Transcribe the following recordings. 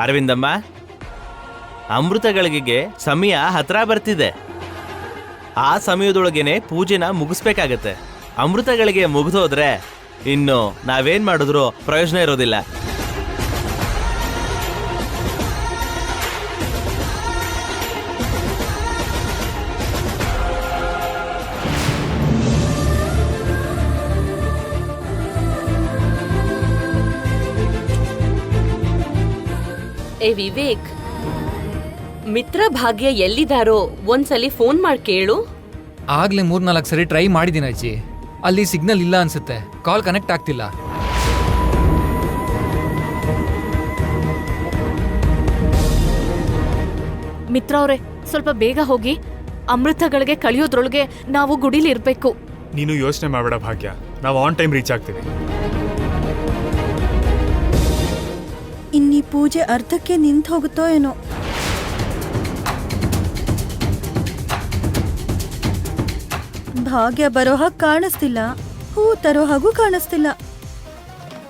ಅರವಿಂದಮ್ಮ, ಅಮೃತಗಳಿಗೆ ಸಮಯ ಹತ್ರ ಬರ್ತಿದೆ. ಆ ಸಮಯದೊಳಗೇನೆ ಪೂಜೆನ ಮುಗಿಸ್ಬೇಕಾಗತ್ತೆ. ಅಮೃತಗಳಿಗೆ ಮುಗಿದೋದ್ರೆ ಇನ್ನು ನಾವೇನ್ ಮಾಡಿದ್ರು ಪ್ರಯೋಜನ ಇರೋದಿಲ್ಲ. ಏ ವಿವೇಕ್, ಮಿತ್ರ ಭಾಗ್ಯ ಎಲ್ಲಿದಾರೋ ಒಂದ್ಸಲಿ ಫೋನ್ ಮಾಡಿ ಕೇಳು. ಆಗ್ಲೇ 3-4 ಸರಿ ಟ್ರೈ ಮಾಡಿದ್ದೀನಿ ಅಜ್ಜಿ. ಅಲ್ಲಿ ಸಿಗ್ನಲ್ ಇಲ್ಲ ಅನ್ಸುತ್ತೆ, ಕಾಲ್ ಕನೆಕ್ಟ್ ಆಗ್ತಿಲ್ಲ. ಮಿತ್ರ ಅವ್ರೆ, ಸ್ವಲ್ಪ ಬೇಗ ಹೋಗಿ. ಅಮೃತಗಳಿಗೆ ಕಳಿಯೋದ್ರೊಳಗೆ ನಾವು ಗುಡಿಲಿ ಇರ್ಬೇಕು. ನೀನು ಯೋಚನೆ ಮಾಡಬೇಡ ಭಾಗ್ಯ, ನಾವು ಆನ್ ಟೈಮ್ ರೀಚ್ ಆಗ್ತೀವಿ. ಇನ್ನೀ ಪೂಜೆ ಅರ್ಧಕ್ಕೆ ನಿಂತು ಹೋಗುತ್ತೋ ಏನೋ. ಭಾಗ್ಯ ಬರೋ ಹಾಗೆ ಕಾಣಿಸ್ತಿಲ್ಲ, ಹೂ ತರೋ ಹಾಗೂ ಕಾಣಿಸ್ತಿಲ್ಲ.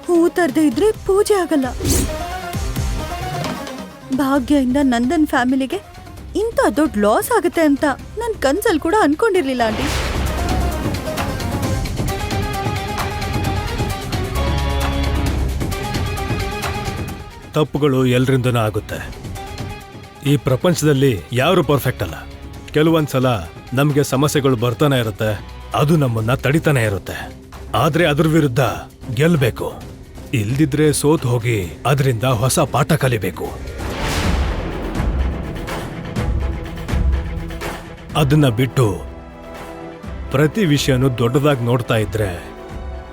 ಹೂ ತರದೇ ಇದ್ರೆ ಪೂಜೆ ಆಗಲ್ಲ. ಭಾಗ್ಯದಿಂದ ನಂದನ್ ಫ್ಯಾಮಿಲಿಗೆ ಇಂಥ ದೊಡ್ಡ ಲಾಸ್ ಆಗುತ್ತೆ ಅಂತ ನನ್ ಕನ್ಸಲ್ಲಿ ಕೂಡ ಅನ್ಕೊಂಡಿರ್ಲಿಲ್ಲ ಆಂಟಿ. ತಪ್ಪುಗಳು ಎಲ್ರಿಂದನೂ ಆಗುತ್ತೆ. ಈ ಪ್ರಪಂಚದಲ್ಲಿ ಯಾರು ಪರ್ಫೆಕ್ಟ್ ಅಲ್ಲ. ಕೆಲವೊಂದ್ಸಲ ನಮಗೆ ಸಮಸ್ಯೆಗಳು ಬರ್ತಾನೆ ಇರುತ್ತೆ, ಅದು ನಮ್ಮನ್ನ ತಡಿತಾನೆ ಇರುತ್ತೆ. ಆದ್ರೆ ಅದ್ರ ವಿರುದ್ಧ ಗೆಲ್ಬೇಕು. ಇಲ್ದಿದ್ರೆ ಸೋತ್ ಹೋಗಿ ಅದರಿಂದ ಹೊಸ ಪಾಠ ಕಲಿಬೇಕು. ಅದನ್ನ ಬಿಟ್ಟು ಪ್ರತಿ ವಿಷಯನೂ ದೊಡ್ಡದಾಗಿ ನೋಡ್ತಾ ಇದ್ರೆ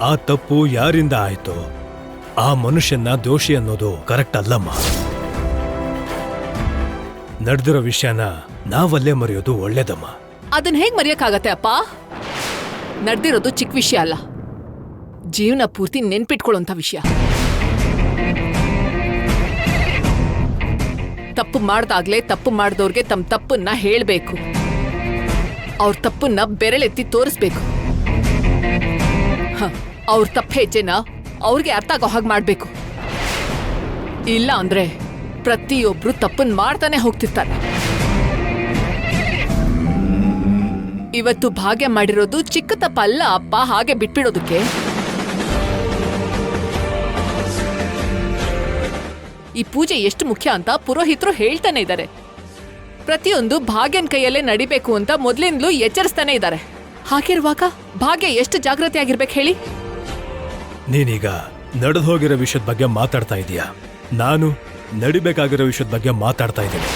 ಆ ತಪ್ಪು ಯಾರಿಂದ ಆಯ್ತು ಆ ಮನುಷ್ಯನ ದೋಷಿ ಅನ್ನೋದು ಕರೆಕ್ಟ್ ಅಲ್ಲಮ್ಮ. ನಡೆದಿರೋ ವಿಷಯನ ನಾವಲ್ಲೇ ಮರೆಯೋದು ಒಳ್ಳೇದಮ್ಮ. ಅದನ್ನ ಹೇಗ್ ಮರೆಯಕ್ಕಾಗತ್ತೆ ಅಪ್ಪ? ನಡೆದಿರೋದು ಚಿಕ್ಕ ವಿಷಯ ಅಲ್ಲ, ಜೀವನ ಪೂರ್ತಿ ನೆನ್ಪಿಟ್ಕೊಳ್ಳುವಂತ ವಿಷಯ. ತಪ್ಪು ಮಾಡ್ದಾಗ್ಲೇ ತಪ್ಪು ಮಾಡಿದವ್ರಿಗೆ ತಮ್ಮ ತಪ್ಪನ್ನ ಹೇಳ್ಬೇಕು, ಅವ್ರ ತಪ್ಪನ್ನ ಬೆರಳೆತ್ತಿ ತೋರಿಸ್ಬೇಕು. ಅವ್ರ ತಪ್ಪು ಹೆಜ್ಜೆನ ಅವ್ರಿಗೆ ಅರ್ಥ ಆಗೋ ಹಾಗೆ ಮಾಡ್ಬೇಕು. ಇಲ್ಲ ಅಂದ್ರೆ ಪ್ರತಿಯೊಬ್ರು ತಪ್ಪನ್ ಮಾಡ್ತಾನೆ ಹೋಗ್ತಿರ್ತಾರೆ. ಇವತ್ತು ಭಾಗ್ಯ ಮಾಡಿರೋದು ಚಿಕ್ಕ ತಪ್ಪಲ್ಲ ಅಪ್ಪ, ಹಾಗೆ ಬಿಟ್ಬಿಡೋದಕ್ಕೆ. ಈ ಪೂಜೆ ಎಷ್ಟು ಮುಖ್ಯ ಅಂತ ಪುರೋಹಿತರು ಹೇಳ್ತಾನೆ ಇದ್ದಾರೆ. ಪ್ರತಿಯೊಂದು ಭಾಗ್ಯನ್ ಕೈಯಲ್ಲೇ ನಡಿಬೇಕು ಅಂತ ಮೊದ್ಲಿಂದಲೂ ಎಚ್ಚರಿಸ್ತಾನೆ ಇದ್ದಾರೆ. ಹಾಗಿರುವಾಗ ಭಾಗ್ಯ ಎಷ್ಟು ಜಾಗೃತಿ ಆಗಿರ್ಬೇಕು ಹೇಳಿ? ನೀನೀಗ ನಡೆದು ಹೋಗಿರೋ ವಿಷಯದ ಬಗ್ಗೆ ಮಾತಾಡ್ತಾ ಇದೀಯಾ, ನಾನು ನಡಿಬೇಕಾಗಿರೋ ವಿಷಯದ ಬಗ್ಗೆ ಮಾತಾಡ್ತಾ ಇದ್ದೀನಿ.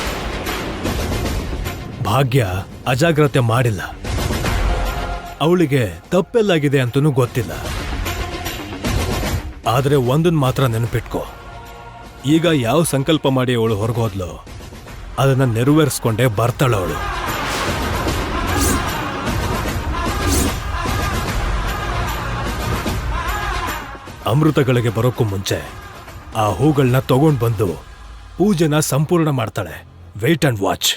ಭಾಗ್ಯ ಅಜಾಗ್ರತೆ ಮಾಡಿಲ್ಲ, ಅವಳಿಗೆ ತಪ್ಪೆಲ್ಲಾಗಿದೆ ಅಂತನೂ ಗೊತ್ತಿಲ್ಲ. ಆದ್ರೆ ಒಂದನ್ ಮಾತ್ರ ನೆನಪಿಟ್ಕೋ, ಈಗ ಯಾವ ಸಂಕಲ್ಪ ಮಾಡಿ ಅವಳು ಹೊರಗೋದ್ಲು ಅದನ್ನ ನೆರವೇರಿಸ್ಕೊಂಡೇ ಬರ್ತಾಳವಳು. ಅಮೃತಗಳಿಗೆ ಬರೋಕ್ಕೂ ಮುಂಚೆ ಆ ಹೂಗಳನ್ನ ತಗೊಂಡ್ ಬಂದು ಪೂಜೆನ ಸಂಪೂರ್ಣ ಮಾಡ್ತಾಳೆ. Wait and watch.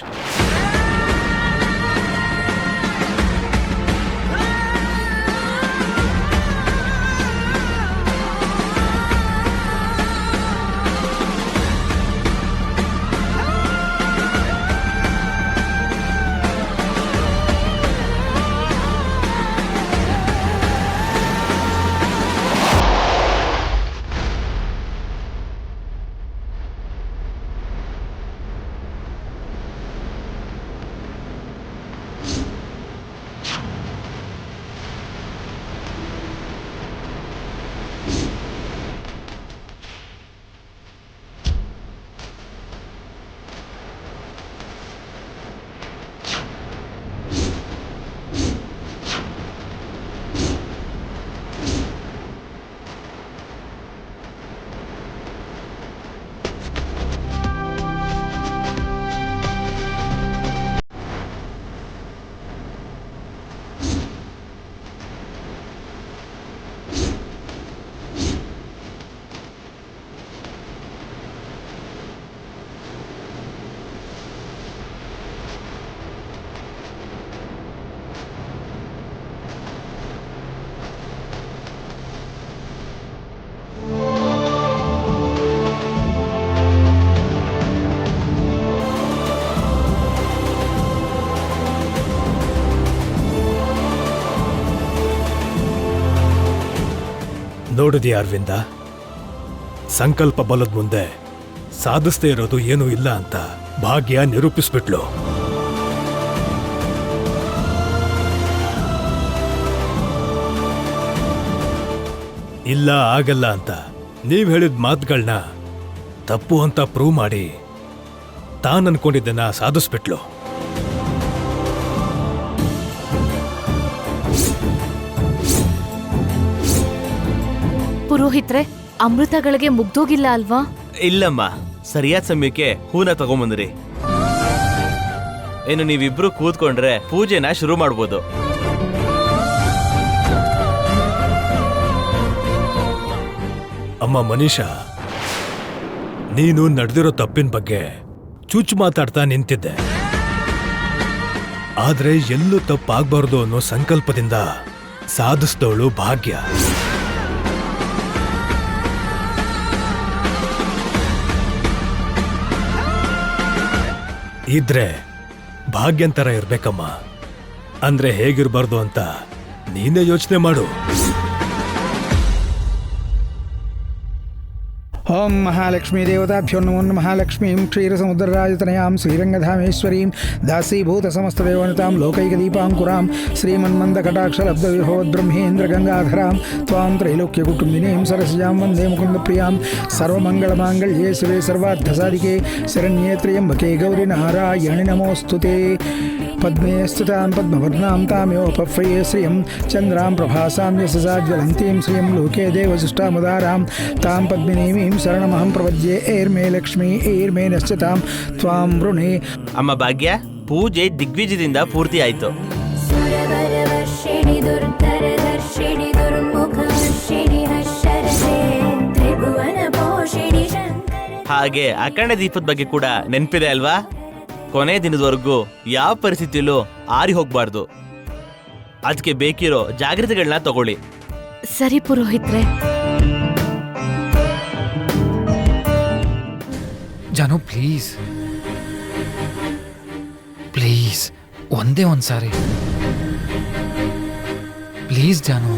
ನೋಡಿದ್ಯಾ ಅರವಿಂದ, ಸಂಕಲ್ಪ ಬಲದ ಮುಂದೆ ಸಾಧಿಸದೇ ಇರೋದು ಏನೂ ಇಲ್ಲ ಅಂತ ಭಾಗ್ಯ ನಿರೂಪಿಸ್ಬಿಟ್ಲು. ಇಲ್ಲ ಆಗಲ್ಲ ಅಂತ ನೀವ್ ಹೇಳಿದ ಮಾತುಗಳನ್ನ ತಪ್ಪು ಅಂತ ಪ್ರೂವ್ ಮಾಡಿ ತಾನ್ ಅನ್ಕೊಂಡಿದ್ದನ್ನ ಸಾಧಿಸ್ಬಿಟ್ಲು. ಪುರೋಹಿತ್ರೆ, ಅಮೃತಗಳಿಗೆ ಮುಗ್ದೋಗಿಲ್ಲ ಅಲ್ವಾ? ಇಲ್ಲಮ್ಮ, ಸರಿಯಾದ ಸಮಯಕ್ಕೆ ಹೂನ ತಗೊಂಬಂದ್ರಿ. ಏನು ನೀವಿಬ್ರು ಕೂತ್ಕೊಂಡ್ರೆ ಪೂಜೆನ ಶುರು ಮಾಡ್ಬೋದು. ಅಮ್ಮ ಮನೀಷಾ, ನೀನು ನಡೆದಿರೋ ತಪ್ಪಿನ ಬಗ್ಗೆ ಚುಚ್ಚು ಮಾತಾಡ್ತಾ ನಿಂತಿದ್ದೆ. ಆದ್ರೆ ಎಲ್ಲೂ ತಪ್ಪಾಗ್ಬಾರ್ದು ಅನ್ನೋ ಸಂಕಲ್ಪದಿಂದ ಸಾಧಿಸಿದವಳು ಭಾಗ್ಯ. ಇದ್ರೆ ಭಾಗ್ಯಂತರ ಇರ್ಬೇಕಮ್ಮ. ಅಂದ್ರೆ ಹೇಗಿರ್ಬಾರ್ದು ಅಂತ ನೀನೇ ಯೋಚನೆ ಮಾಡು. ಓಂ ಮಹಾಲಕ್ಷ್ಮೀ ದೇವತಾಭ್ಯೋ ನಮೋ ಮಹಾಲಕ್ಷ್ಮೀಂ ಕ್ಷೀರಸಮುದ್ರರಾಜತನಯಾಂ ಶ್ರೀರಂಗಧಾಮೇಶ್ವರೀಂ ದಾಸೀಭೂತ ಸಮಸ್ತದೇವನತಾಂ ಲೋಕೈಕದೀಪಾಂಕುರಾಂ ಶ್ರೀಮನ್ಮಂದಕಟಾಕ್ಷಲಬ್ಧವಿಭವದ್ಬ್ರಹ್ಮೇಂದ್ರಗಂಗಾಧರಾಂ ತ್ವಾಂ ತ್ರೈಲೋಕ್ಯಕುಟುಂಬಿನೀಂ ಸರಸಿಜಾಂ ವಂದೇ ಮುಕುಂದಪ್ರಿಯಾಂ ಸರ್ವಮಂಗಳಮಾಂಗಳ್ಯೇ ಶಿವೆ ಸರ್ವಾರ್ಥಸಾಧಿಕೆ ಶರಣ್ಯೇ ತ್ರ್ಯಂಬಕೆ ಗೌರಿ ನಾರಾಯಣಿ ನಮೋಸ್ತುತೆ. ಪದ್ಮೇ ಸ್ಥಿತಾಂ ಪದ್ಮವರ್ಣಾಂ ತಾಮ್ಯೋಪಫ್ರಯೇ ಶ್ರಿಯಂ ಚಂದ್ರಾಂ ಪ್ರಭಾಸಾಂ ಯಶಸಾಜ್ವಲಂತೀಂ ಶ್ರಿಯಂ ಲೋಕೆ ದೇವಸುಷ್ಟಾಮುದಾರಾಂ ತಾಂ ಪದ್ಮಿನೀಮೀಂ ಶರಣಮಹಂ ಪ್ರಪದ್ಯೆ ಏರ್ಮೇ ಲಕ್ಷ್ಮೀ ಏರ್ಮೇ ನಶ್ಚಿತಾಂ ತ್ವಾಂ ವೃಣೇ. ಅಮ್ಮ ಭಾಗ್ಯ, ಪೂಜೆ ದಿಗ್ವಿಜಯದಿಂದ ಪೂರ್ತಿ ಆಯ್ತು. ಹಾಗೆ ಅಖಂಡ ದೀಪದ ಬಗ್ಗೆ ಕೂಡ ನೆನಪಿದೆ ಅಲ್ವಾ? ಕೊನೆ ದಿನದವರೆಗೂ ಯಾವ ಪರಿಸ್ಥಿತಿಯಲ್ಲೂ ಆರಿ ಹೋಗ್ಬಾರ್ದು. ಅದಕ್ಕೆ ಬೇಕಿರೋ ಜಾಗ್ರತೆಗಳನ್ನ ತಗೊಳ್ಳಿ. ಸರಿ ಪುರೋಹಿತ್ರೆ. ಜಾನು ಪ್ಲೀಸ್ ಪ್ಲೀಸ್, ಒಂದೇ ಒಂದ್ಸಾರಿ ಪ್ಲೀಸ್ ಜಾನು.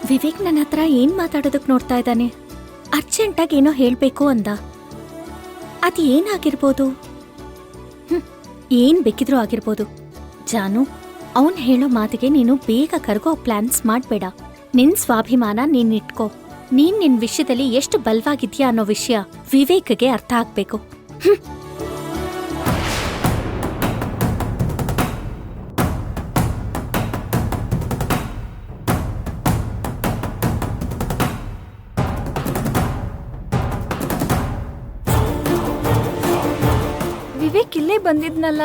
ವಿವೇಕ್ ನನ್ನ ಹತ್ರ ಏನ್ ಮಾತಾಡೋದಕ್ ನೋಡ್ತಾ ಇದ್ದಾನೆ. ಅರ್ಜೆಂಟಾಗಿ ಏನೋ ಹೇಳ್ಬೇಕು ಅಂದ. ಅದು ಏನಾಗಿರ್ಬೋದು? ಏನ್ ಬೇಕಿದ್ರೂ ಆಗಿರ್ಬೋದು. ಜಾನು, ಅವನ್ ಹೇಳೋ ಮಾತಿಗೆ ನೀನು ಬೇಗ ಕರ್ಗೋ ಪ್ಲಾನ್ಸ್ ಮಾಡ್ಬೇಡ. ನಿನ್ ಸ್ವಾಭಿಮಾನ ನೀನ್ ಇಟ್ಕೋ. ನೀನ್ ನಿನ್ ವಿಷಯದಲ್ಲಿ ಎಷ್ಟು ಬಲವಾಗಿದ್ಯಾ ಅನ್ನೋ ವಿಷಯ ವಿವೇಕ್ಗೆ ಅರ್ಥ ಆಗ್ಬೇಕು. ವಿವೇಕ್ ಇಲ್ಲೇ ಬಂದಿದ್ನಲ್ಲ,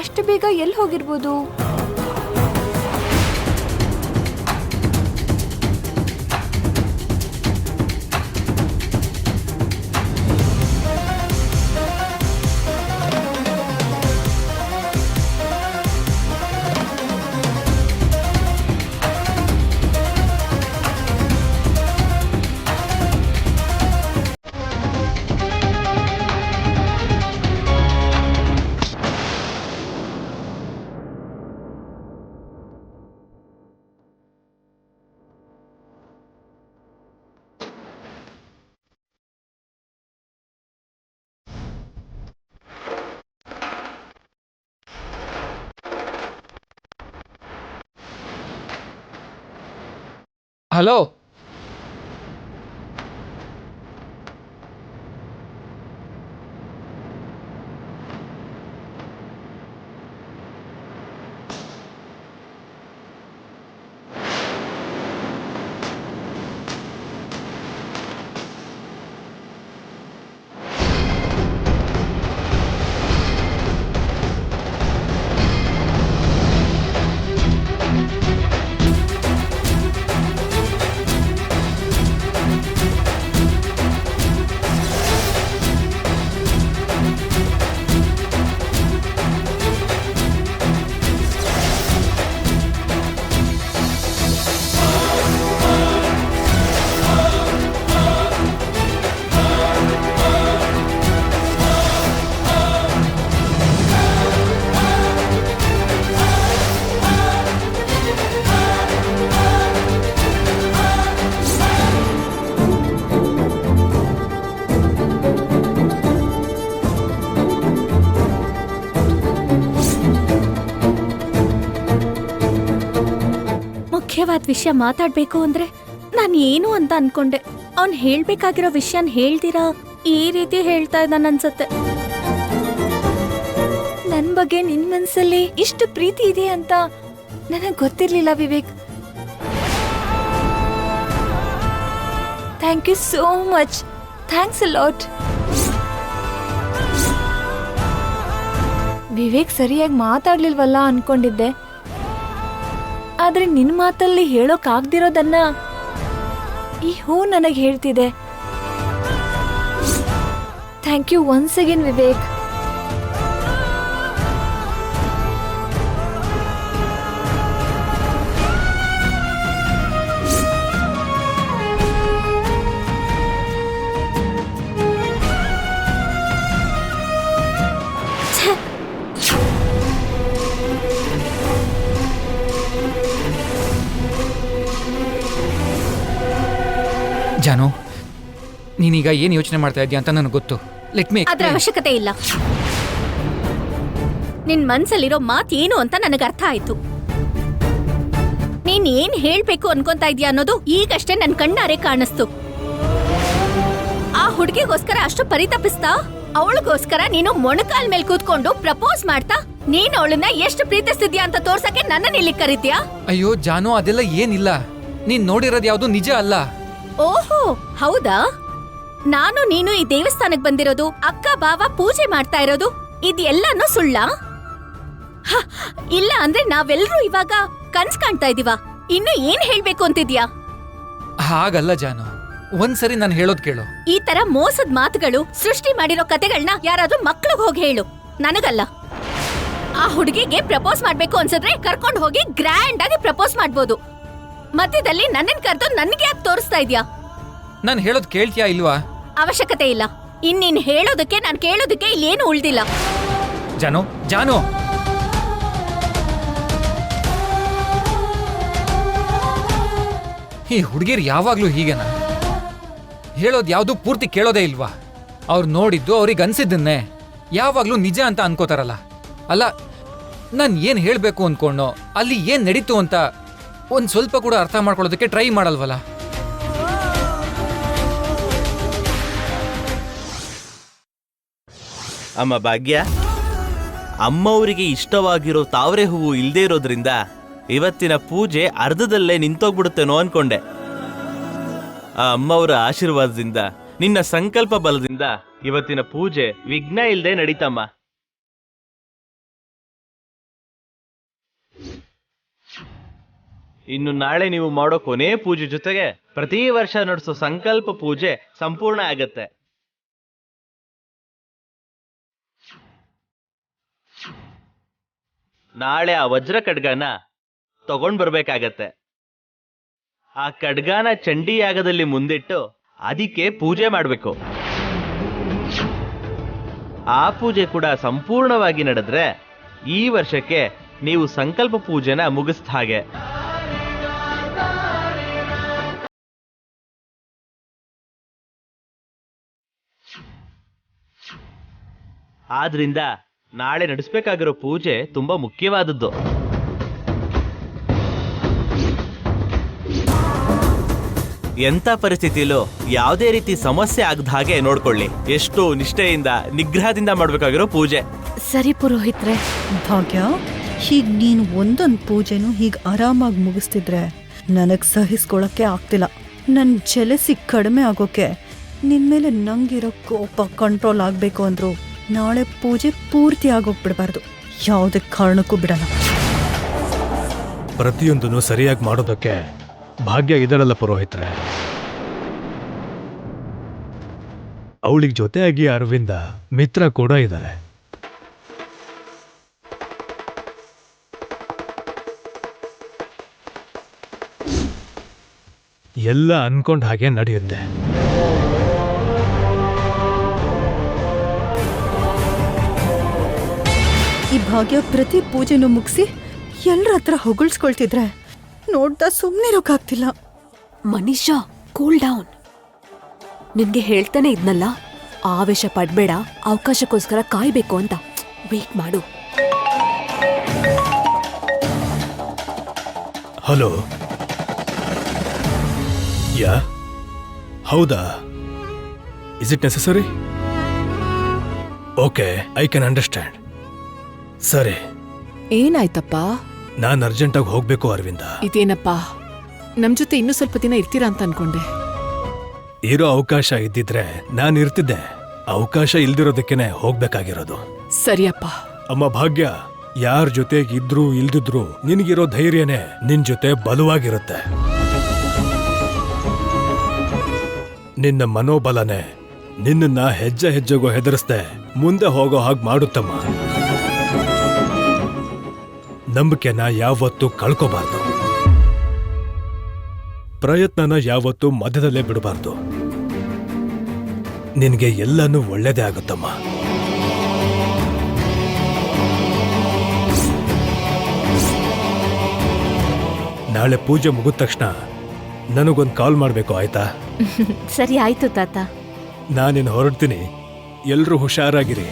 ಅಷ್ಟು ಬೇಗ ಎಲ್ಲಿ ಹೋಗಿರ್ಬೋದು? ಹಲೋ, ಮುಖ್ಯವಾದ ವಿಷಯ ಮಾತಾಡ್ಬೇಕು ಅಂದ್ರೆ ನಾನ್ ಏನು ಅಂತ ಅನ್ಕೊಂಡೆ. ಅವ್ನ್ ಹೇಳ್ಬೇಕಾಗಿರೋ ವಿಷಯನ್ ಹೇಳ್ದಿರಾ ಈ ರೀತಿ ಹೇಳ್ತಾ ಇದ್ದಾನ ಅನ್ಸತ್ತೆ. ನನ್ ಬಗ್ಗೆ ನಿನ್ ಮನ್ಸಲ್ಲಿ ಇಷ್ಟು ಪ್ರೀತಿ ಇದೆ ಅಂತ ನನಗ್ ಗೊತ್ತಿರ್ಲಿಲ್ಲ Vivek. Thank you so much. Thanks a lot. Vivek ಸರಿಯಾಗಿ ಮಾತಾಡ್ಲಿಲ್ವಲ್ಲ ಅನ್ಕೊಂಡಿದ್ದೆ, ಆದ್ರೆ ನಿನ್ ಮಾತಲ್ಲಿ ಹೇಳೋಕ್ ಆಗ್ದಿರೋದನ್ನ ಈ ಹೂ ನನಗ್ ಹೇಳ್ತಿದೆ. Thank you once again Vivek. ಜಾನು, ನೀನೀಗ ಏನ್ ಯೋಚನೆ ಮಾಡ್ತಾ ಇದ್ಯಾ ಅಂತ ನನಗೆ ಗೊತ್ತು. Let me. ಅದ್ರ ಅವಶ್ಯಕತೆ ಇಲ್ಲ. ನಿನ್ ಮನ್ಸಲ್ಲಿರೋ ಮಾತ್ ಏನು ಅಂತ ನನಗೆ ಅರ್ಥ ಆಯ್ತು. ನೀನ್ ಏನ್ ಹೇಳ್ಬೇಕು ಅನ್ಕೊಂತ ಇದ್ಯಾ ಅನ್ನೋದು ಈಗಷ್ಟೇ ನನ್ ಕಣ್ಣಾರೆ ಕಾಣಿಸ್ತು. ಆ ಹುಡುಗಿಗೋಸ್ಕರ ಅಷ್ಟು ಪರಿತಪಿಸ್ತಾ, ಅವಳಿಗೋಸ್ಕರ ನೀನು ಮೊಣಕಾಲ್ ಮೇಲೆ ಕೂತ್ಕೊಂಡು ಪ್ರಪೋಸ್ ಮಾಡ್ತಾ, ನೀನ್ ಅವಳನ್ನ ಎಷ್ಟು ಪ್ರೀತಿಸ್ತಿದ್ಯಾ ಅಂತ ತೋರ್ಸಕ್ಕೆ ನನ್ನನ್ನ ಇಲ್ಲಿ ಕರೀತ್ಯಾ? ಅಯ್ಯೋ ಜಾನು, ಅದೆಲ್ಲ ಏನಿಲ್ಲ. ನೀನ್ ನೋಡಿರೋದು ಯಾವ್ದು ನಿಜ ಅಲ್ಲ. ಓಹೋ, ಹೌದಾ? ನಾನು ನೀನು ಈ ದೇವಸ್ಥಾನಕ್ ಬಂದಿರೋದು, ಅಕ್ಕ ಬಾವ ಪೂಜೆ ಮಾಡ್ತಾ ಇರೋದು, ಇದೆಲ್ಲಾನು ಸುಳ್ಳ? ಇಲ್ಲ ಅಂದ್ರೆ ನಾವೆಲ್ಲರೂ ಇವಾಗ ಕನ್ಸ್ ಕಾಣ್ತಾ ಇದೀವ. ಇನ್ನು ಏನ್ ಹೇಳ್ಬೇಕು ಅಂತಿದ್ಯಾ? ಹಾಗಲ್ಲ ಜಾನು, ಒಂದ್ಸರಿ ನಾನು ಹೇಳೋದ್ ಕೇಳು. ಈ ತರ ಮೋಸದ ಮಾತುಗಳು, ಸೃಷ್ಟಿ ಮಾಡಿರೋ ಕತೆಗಳನ್ನ ಯಾರಾದ್ರೂ ಮಕ್ಳಿಗೆ ಹೋಗಿ ಹೇಳು, ನನಗಲ್ಲ. ಆ ಹುಡುಗಿಗೆ ಪ್ರಪೋಸ್ ಮಾಡ್ಬೇಕು ಅನ್ಸಿದ್ರೆ ಕರ್ಕೊಂಡು ಹೋಗಿ ಗ್ರ್ಯಾಂಡ್ ಆಗಿ ಪ್ರಪೋಸ್ ಮಾಡ್ಬೋದು. ಮಧ್ಯದಲ್ಲಿ ನನ್ನನ್ ಕರೆದು ನನ್ಗೆ ಯಾಕೆ ತೋರಿಸ್ತಾ ಇದ್ಯಾ? ನಾನು ಹೇಳೋದ್ ಕೇಳ್ತೀಯಾ ಇಲ್ವಾ? ಅವಶ್ಯಕತೆ ಇಲ್ಲ. ಇನ್ನೀನ್ ಹೇಳೋದಕ್ಕೆ ನಾನ್ ಕೇಳೋದಕ್ಕೆ ಇಲ್ಲೇನು ಉಳ್ದಿಲ್ಲ. ಜಾನು, ಜಾನು, ಈ ಹುಡುಗಿರು ಯಾವಾಗ್ಲೂ ಹೀಗೆನಾ? ಹೇಳೋದ್ ಯಾವ್ದು ಪೂರ್ತಿ ಕೇಳೋದೇ ಇಲ್ವಾ? ಅವ್ರು ನೋಡಿದ್ದು ಅವ್ರಿಗೆ ಅನ್ಸಿದ್ದನ್ನೇ ಯಾವಾಗ್ಲೂ ನಿಜ ಅಂತ ಅನ್ಕೋತಾರಲ್ಲ. ಅಲ್ಲ, ನಾನ್ ಏನ್ ಹೇಳ್ಬೇಕು ಅನ್ಕೊಂಡೋ, ಅಲ್ಲಿ ಏನ್ ನಡೀತು ಅಂತ ಒಂದ್ ಸ್ವಲ್ಪ ಕೂಡ ಅರ್ಥ ಮಾಡ್ಕೊಳ್ಳೋದಕ್ಕೆ ಟ್ರೈ ಮಾಡಲ್ವಲ್ಲ. ಅಮ್ಮ ಭಾಗ್ಯ, ಅಮ್ಮವರಿಗೆ ಇಷ್ಟವಾಗಿರೋ ತಾವರೆ ಹೂವು ಇಲ್ದೇ ಇರೋದ್ರಿಂದ ಇವತ್ತಿನ ಪೂಜೆ ಅರ್ಧದಲ್ಲೇ ನಿಂತೋಗ್ಬಿಡುತ್ತೇನೋ ಅನ್ಕೊಂಡೆ. ಆ ಅಮ್ಮವರ ಆಶೀರ್ವಾದದಿಂದ, ನಿನ್ನ ಸಂಕಲ್ಪ ಬಲದಿಂದ ಇವತ್ತಿನ ಪೂಜೆ ವಿಘ್ನ ಇಲ್ದೇ ನಡೀತಮ್ಮ. ಇನ್ನು ನಾಳೆ ನೀವು ಮಾಡೋ ಕೊನೆ ಪೂಜೆ ಜೊತೆಗೆ ಪ್ರತಿ ವರ್ಷ ನಡೆಸೋ ಸಂಕಲ್ಪ ಪೂಜೆ ಸಂಪೂರ್ಣ ಆಗತ್ತೆ. ನಾಳೆ ಆ ವಜ್ರ ಖಡ್ಗನ ತಗೊಂಡ್ ಬರ್ಬೇಕಾಗತ್ತೆ. ಆ ಖಡ್ಗನ ಚಂಡಿ ಯಾಗದಲ್ಲಿ ಮುಂದಿಟ್ಟು ಅದಕ್ಕೆ ಪೂಜೆ ಮಾಡಬೇಕು. ಆ ಪೂಜೆ ಕೂಡ ಸಂಪೂರ್ಣವಾಗಿ ನಡೆದ್ರೆ ಈ ವರ್ಷಕ್ಕೆ ನೀವು ಸಂಕಲ್ಪ ಪೂಜೆನ ಮುಗಿಸ್ದ ಹಾಗೆ. ಆದ್ರಿಂದ ನಾಳೆ ನಡೆಸಬೇಕಾಗಿರೋ ಪೂಜೆ ತುಂಬಾ ಮುಖ್ಯವಾದದ್ದು. ಎಂಥ ಪರಿಸ್ಥಿತಿಲೂ ಯಾವುದೇ ರೀತಿ ಸಮಸ್ಯೆ ಆಗದ ಹಾಗೆ ನೋಡ್ಕೊಳ್ಳಿ. ಎಷ್ಟು ನಿಷ್ಠೆಯಿಂದ, ನಿಗ್ರಹದಿಂದ ಮಾಡ್ಬೇಕಾಗಿರೋ ಪೂಜೆ. ಸರಿ ಪುರೋಹಿತ್ರೆ. ಭಾಗ್ಯ, ಹೀಗ್ ನೀನು ಒಂದೊಂದು ಪೂಜೆನೂ ಹೀಗೆ ಆರಾಮಾಗಿ ಮುಗಿಸ್ತಿದ್ರೆ ನನಗ್ ಸಹಿಸ್ಕೊಳಕ್ಕೆ ಆಗ್ತಿಲ್ಲ. ನನ್ ಜಲಸಿ ಕಡಿಮೆ ಆಗೋಕೆ ನಿನ್ಮೇಲೆ ನಂಗಿರೋ ಕೋಪ ಕಂಟ್ರೋಲ್ ಆಗ್ಬೇಕು ಅಂದ್ರು ನಾಳೆ ಪೂಜೆ ಪೂರ್ತಿ ಆಗೋಗ್ಬಿಡ್ಬಾರ್ದು. ಯಾವುದೇ ಕಾರಣಕ್ಕೂ ಬಿಡಲ್ಲ. ಪ್ರತಿಯೊಂದನ್ನು ಸರಿಯಾಗಿ ಮಾಡೋದಕ್ಕೆ ಭಾಗ್ಯ ಇದಳಲ್ಲ ಪುರೋಹಿತ್ರೆ. ಅವಳಿಗೆ ಜೊತೆಯಾಗಿ ಅರವಿಂದ ಮಿತ್ರ ಕೂಡ ಇದ್ದಾರೆ. ಎಲ್ಲ ಅನ್ಕೊಂಡ ಹಾಗೆ ನಡೆಯುತ್ತೆ. ಈ ಭಾಗ್ಯ ಪ್ರತಿ ಪೂಜೆನೂ ಮುಗಿಸಿ ಎಲ್ಲರ ಹತ್ರ ಹೊಗಳ್ಸ್ಕೊಳ್ತಿದ್ರೆ ನೋಡ್ತಾ ಸುಮ್ಮನಿರೋಕ್ಕಾಗ್ತಿಲ್ಲ. Manisha, cool down. ನಿನ್ಗೆ ಹೇಳ್ತಾನೆ ಇದ್ನಲ್ಲ, ಆವೇಶ ಪಡ್ಬೇಡ, ಅವಕಾಶಕ್ಕೋಸ್ಕರ ಕಾಯ್ಬೇಕು ಅಂತ. ವೇಟ್ ಮಾಡು. ಹಲೋ, ಯಾ ಹೌದಾ? Is it necessary? Okay, I can understand. ಸರಿ, ಏನಾಯ್ತಪ್ಪ? ನಾನು ಅರ್ಜೆಂಟಾಗಿ ಹೋಗ್ಬೇಕು ಅರವಿಂದ. ಇದೇನಪ್ಪ, ನಮ್ ಜೊತೆ ಇನ್ನೂ ಸ್ವಲ್ಪ ದಿನ ಇರ್ತೀರಾ ಅಂತ ಅನ್ಕೊಂಡೆ. ಇರೋ ಅವಕಾಶ ಇದ್ದಿದ್ರೆ ನಾನು ಇರ್ತಿದ್ದೆ. ಅವಕಾಶ ಇಲ್ದಿರೋದಕ್ಕೇನೆ ಹೋಗ್ಬೇಕಾಗಿರೋದು. ಸರಿಯಪ್ಪ. ಅಮ್ಮ ಭಾಗ್ಯ, ಯಾರ ಜೊತೆಗೆ ಇದ್ರು ಇಲ್ದಿದ್ರು ನಿನ್ಗಿರೋ ಧೈರ್ಯನೇ ನಿನ್ ಜೊತೆ ಬಲವಾಗಿರುತ್ತೆ. ನಿನ್ನ ಮನೋಬಲನೆ ನಿನ್ನ ಹೆಜ್ಜೆ ಹೆಜ್ಜೆಗೂ ಹೆದರಿಸ್ದೆ ಮುಂದೆ ಹೋಗೋ ಹಾಗೆ ಮಾಡುತ್ತಮ್ಮ. ನಂಬಿಕೆನ ಯಾವತ್ತೂ ಕಳ್ಕೋಬಾರ್ದು. ಪ್ರಯತ್ನನ ಯಾವತ್ತೂ ಮಧ್ಯದಲ್ಲೇ ಬಿಡಬಾರ್ದು. ನಿನಗೆ ಎಲ್ಲನೂ ಒಳ್ಳೇದೇ ಆಗುತ್ತಮ್ಮ. ನಾಳೆ ಪೂಜೆ ಮುಗಿದ ತಕ್ಷಣ ನನಗೊಂದು ಕಾಲ್ ಮಾಡಬೇಕು, ಆಯ್ತಾ? ಸರಿ ಆಯ್ತು ತಾತ. ನಾನಿನ್ನು ಹೊರಡ್ತೀನಿ. ಎಲ್ರೂ ಹುಷಾರಾಗಿರಿ.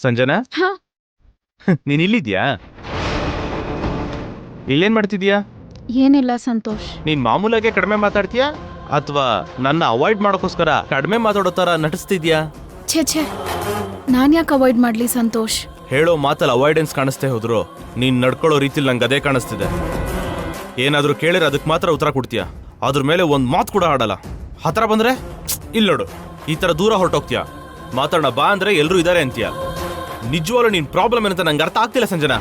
ಸಂಜನಾ, ಹಾ? ನೀನ್ ಇಲ್ಲಿದ್ಯಾ? ಇಲ್ಲೇನ್ ಮಾಡ್ತಿದ್ಯಾ? ಏನಿಲ್ಲ ಸಂತೋಷ್. ನೀನ್ ಮಾಮೂಲಾಗೆ ಕಡಿಮೆ ಮಾತಾಡ್ತೀಯಾ ಅಥವಾ ನನ್ನ ಅವಾಯ್ಡ್ ಮಾಡೋಕ್ಕೋಸ್ಕರ ಕಡಿಮೆ ಮಾತಾಡೋ ತರ ನಟಿಸ್ತಿದ್ಯಾ? ಛೇ, ನಾನ್ ಯಾಕೆ ಅವಾಯ್ಡ್ ಮಾಡ್ಲಿ ಸಂತೋಷ್? ಹೇಳೋ ಮಾತಲ್ಲಿ ಅವಾಯ್ಡೆನ್ಸ್ ಕಾಣಿಸ್ತೇ ಹೋದ್ರು ನೀನ್ ನಡ್ಕೊಳ್ಳೋ ರೀತಿಲಿ ನಂಗೆ ಅದೇ ಕಾಣಿಸ್ತಿದೆ. ಏನಾದ್ರೂ ಕೇಳಿದ್ರೆ ಅದಕ್ಕೆ ಮಾತ್ರ ಉತ್ತರ ಕೊಡ್ತೀಯಾ, ಅದ್ರ ಮೇಲೆ ಒಂದ್ ಮಾತು ಕೂಡ ಆಡಲ್ಲ. ಹತ್ರ ಬಂದ್ರೆ ಇಲ್ಲಿ ನೋಡು, ಈ ತರ ದೂರ ಹೊರಟೋಗ್ತೀಯಾ. ಮಾತಾಡೋಣ ಬಾ ಅಂದ್ರೆ ಎಲ್ರೂ ಇದಾರೆ ಅಂತೀಯ. ನಿಜವಾಗ್ಲೂ ನಿನ್ ಪ್ರಾಬ್ಲಮ್ ಏನಂತ ನಂಗೆ ಅರ್ಥ ಆಗ್ತಿಲ್ಲ ಸಂಜನಾ.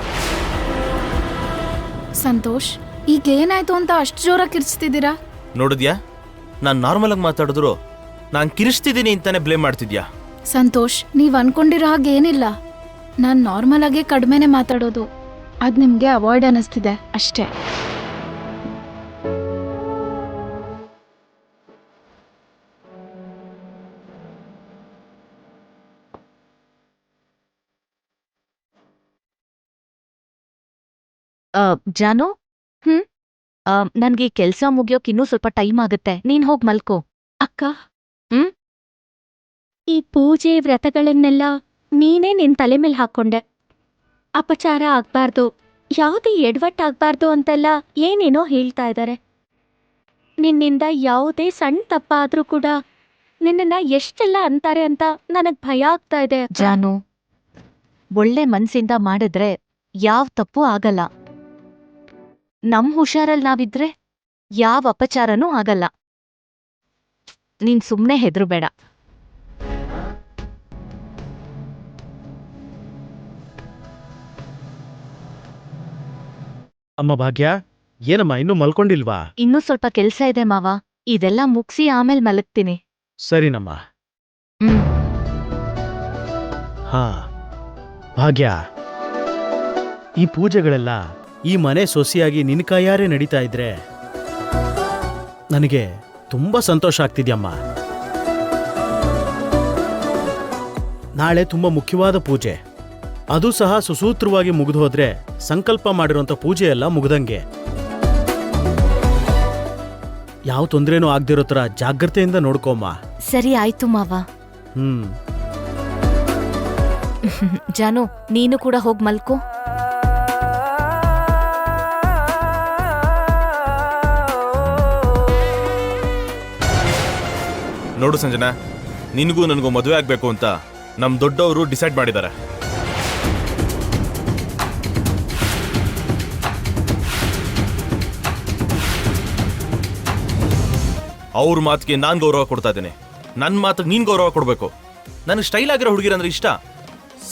ಸಂತೋಷ್, ಈಗ ಏನಾಯ್ತು ಅಂತ ಅಷ್ಟು ಜೋರಾಗಿ ಕಿರ್ಚ್ತಿದ್ದೀರಾ? ನೋಡಿದ್ಯಾ, ನಾನ್ ನಾರ್ಮಲ್ ಆಗಿ ಮಾತಾಡಿದ್ರು ನಾನ್ ಕಿರಿಸ್ತಿದ್ದೀನಿ ಅಂತಾನೆ ಬ್ಲೇಮ್ ಮಾಡ್ತಿದ್ಯಾ. ಸಂತೋಷ್, ನೀವ್ ಅನ್ಕೊಂಡಿರೋ ಹಾಗೆ ಏನಿಲ್ಲ. ನಾನ್ ನಾರ್ಮಲ್ ಆಗಿ ಕಡಿಮೆನೆ ಮಾತಾಡೋದು. ಅದ್ ನಿಮ್ಗೆ ಅವಾಯ್ಡ್ ಅನ್ನಿಸ್ತಿದೆ ಅಷ್ಟೇ. ಜಾನು, ನನ್ಗೆ ಕೆಲ್ಸ ಮುಗಿಯೋಕ್ ಇನ್ನೂ ಸ್ವಲ್ಪ ಟೈಮ್ ಆಗುತ್ತೆ. ನೀನ್ ಹೋಗ್ ಮಲ್ಕೋ. ಅಕ್ಕ, ಈ ಪೂಜೆ ವ್ರತಗಳನ್ನೆಲ್ಲ ನೀನೇ ನಿನ್ ತಲೆ ಮೇಲೆ ಹಾಕೊಂಡೆ. ಅಪಚಾರ ಆಗ್ಬಾರ್ದು, ಯಾವುದೇ ಎಡವಟ್ಟಾಗ್ಬಾರ್ದು ಅಂತೆಲ್ಲ ಏನೇನೋ ಹೇಳ್ತಾ ಇದ್ದಾರೆ. ನಿನ್ನಿಂದ ಯಾವುದೇ ಸಣ್ಣ ತಪ್ಪಾದ್ರೂ ಕೂಡ ನಿನ್ನನ್ನ ಎಷ್ಟೆಲ್ಲ ಅಂತಾರೆ ಅಂತ ನನಗ್ ಭಯ ಆಗ್ತಾ ಇದೆ. ಜಾನು, ಒಳ್ಳೆ ಮನ್ಸಿಂದ ಮಾಡಿದ್ರೆ ಯಾವ ತಪ್ಪು ಆಗಲ್ಲ. ನಮ್ ಹುಷಾರಲ್ಲಿ ನಾವಿದ್ರೆ ಯಾವ ಅಪಚಾರನೂ ಆಗಲ್ಲ. ನೀನ್ ಸುಮ್ನೆ ಹೆದ್ರುಬೇಡ. ಅಮ್ಮ ಭಾಗ್ಯ, ಏನಮ್ಮ ಇನ್ನೂ ಮಲ್ಕೊಂಡಿಲ್ವಾ? ಇನ್ನೂ ಸ್ವಲ್ಪ ಕೆಲ್ಸ ಇದೆ ಮಾವ, ಇದೆಲ್ಲ ಮುಗ್ಸಿ ಆಮೇಲೆ ಮಲಗ್ತೀನಿ. ಸರಿನಮ್ಮ. ಹ್ಮ್. ಹಾ ಭಾಗ್ಯ, ಈ ಪೂಜೆಗಳೆಲ್ಲ ಈ ಮನೆ ಸೊಸೆಯಾಗಿ ನಿನ್ನ ಕೈಯಾರೆ ನಡೀತಾ ಇದ್ರೆ ನನಗೆ ತುಂಬಾ ಸಂತೋಷ ಆಗ್ತಿದ್ಯಮ್ಮ. ನಾಳೆ ತುಂಬಾ ಮುಖ್ಯವಾದ ಪೂಜೆ, ಅದು ಸಹ ಸುಸೂತ್ರವಾಗಿ ಮುಗಿದು ಹೋದ್ರೆ ಸಂಕಲ್ಪ ಮಾಡಿರೋಂಥ ಪೂಜೆ ಎಲ್ಲ ಮುಗ್ದಂಗೆ. ಯಾವ ತೊಂದ್ರೆನೂ ಆಗ್ದಿರೋ ಥರ ಜಾಗ್ರತೆಯಿಂದ ನೋಡ್ಕೊಮ್ಮ. ಸರಿ ಆಯ್ತು ಮಾವ. ಜಾನು, ನೀನು ಕೂಡ ಹೋಗ್ ಮಲ್ಕೋ. ನೋಡು ಸಂಜನಾ, ನಿನಗೂ ನನಗೂ ಮದುವೆ ಆಗ್ಬೇಕು ಅಂತ ನಮ್ ದೊಡ್ಡವರು ಡಿಸೈಡ್ ಮಾಡಿದ್ದಾರೆ. ಅವ್ರ ಮಾತಿಗೆ ನಾನ್ ಗೌರವ ಕೊಡ್ತಾ ಇದ್ದೇನೆ, ನನ್ನ ಮಾತಿಗೆ ನೀನ್ ಗೌರವ ಕೊಡ್ಬೇಕು. ನನಗೆ ಸ್ಟೈಲ್ ಆಗಿರೋ ಹುಡುಗಿರಂದ್ರೆ ಇಷ್ಟ.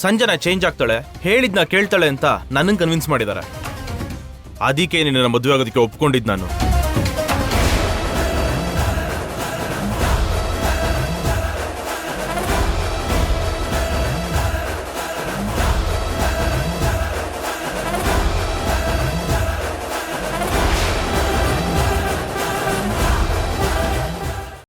ಸಂಜನಾ ಚೇಂಜ್ ಆಗ್ತಾಳೆ, ಹೇಳಿದ್ನ ಕೇಳ್ತಾಳೆ ಅಂತ ನನ್ನನ್ನು ಕನ್ವಿನ್ಸ್ ಮಾಡಿದ್ದಾರೆ. ಅದಕ್ಕೆ ನಿನ್ನ ಮದುವೆ ಆಗೋದಕ್ಕೆ ಒಪ್ಕೊಂಡಿದ್ದು ನಾನು.